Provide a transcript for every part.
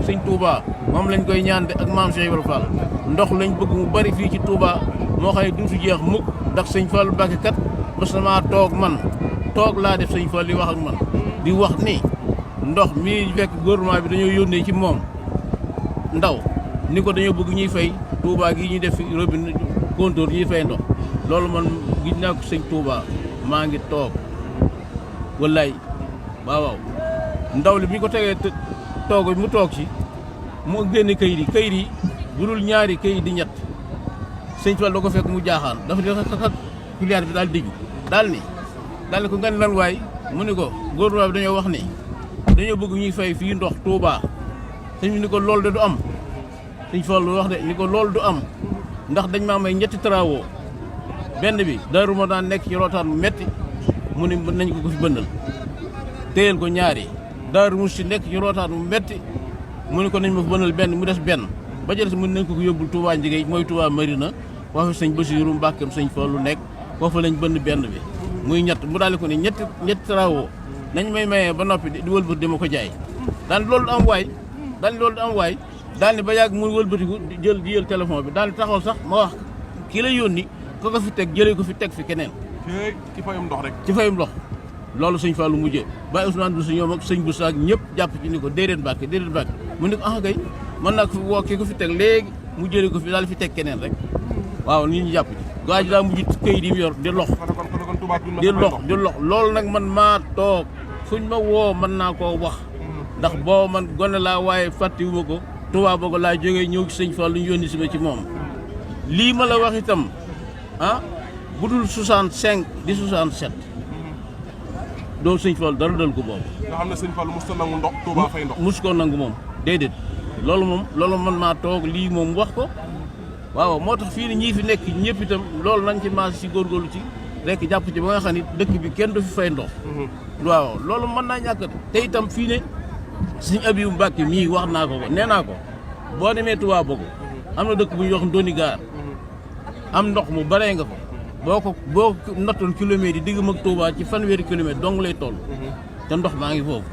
sëñ Touba moom lañ koy ñaan de ak maam Cheikh Ibrahima Fall ndox lañ bëgg mu bari fii ci Touba moo xam ne duutu jeex mukk ndax sëñ Fall Mbàkke kat bas na maa toog man toog laa def sëñ Fall di wax ak man di wax ni ndox mii fekk gouvernement bi dañoo yónnee ci moom ndaw ni ko dañoo bëgg ñuy fay Touba gi ñuy def fi robinet compteur ñuy fay ndox loolu man gis naa ko sëñ Touba maa ngi toog wallaay waaw ndaw li bi ñu ko tegee toog mu toog ci mu génne kayit yi bu dul ñaari kayit di ñett sëñ Fall da ko fekk mu jaaxaan dafa di xat client bi daal diggu daal ni ko nga ne lan waay mu ni ko gouvernement bi dañoo wax ni dañoo bëgg ñuy fay fii ndox Touba sëñ bi ni ko loolu de du am sëñ Fall lu wax de ni ko loolu du am ndax dañ maa may ñetti travaux benn bi Daaru ma daan nekk ci rootaan mu metti mu ni nañ ko fi bëndal téyel ko ñaari Daaru Musti nekk ci rootaan mu metti mu ni ko nañ ma fi bëndal benn mu des benn ba jël si mu nañ ko yóbbul Touba Njigéey mooy Touba Marina wax fi sëñ Basiiru Mbàkkeem sëñ Fallu nekk foofu lañ bënd benn bi muy ñett mu daal di ko ne ñetti travaux nañ may mayee ba noppi di wëlbati dama ko jaay daal loolu du am waay daal ni ba yàgg mu wëlbatiku di jël téléphone bi daal di taxaw sax ma wax kii la yónni ko fi teg jëlee ko fi teg fi keneen ci fayum ndox rek ci fayum ndox loolu sëñ Fallu mujjee Baye Ousmane Bousso ñoom ak sëñ Bousso ak ñëpp jàpp ci ni ko déedéet Mbàkke mu ni ko kay mën naa ko fi woo kii ko fi teg léegi mu jëlee ko fi daal fi teg keneen rek waaw nit ñi jàpp ci gaa ji daa mujj këyit yi mu yor di lox loolu nag man maa toog fuñ ma woo mën naa koo wax ndax boo man gone laa waaye fàttiwuma ko Touba boobu laa jógee ñëw ci sëñ Fall lu ñu yónni si ma ci moom lii ma la wax itam bu dul 65 di 67 doo sëñ Fall dara dal ko boobu. nga xam ne sëñ Fall mos ko nangu ndox Touba fay ndox. mos ko nangu moom déedéet loolu man maa toog lii moom wax ko waaw moo tax fii ni ñii fi nekk ñëpp itam loolu nañ ci maas si góorgóorlu ci rek jàpp ci ba nga xam ni dëkk bi kenn du fi fay ndox. waaw loolu mën naa ñàkk te itam fii ne sëñ Abibu Mbàkke mii wax naa ko nee naa ko boo demee Touba Bogo am na dëkk bu ñuy wax Ndoni Gaar am ndox mu baree nga fa boo nattoon kilomètres yi digg mag Touba ci fanweeri kilomètres dong lay toll te ndox maa ngi foofu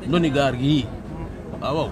Ndoni Gaar gii waaw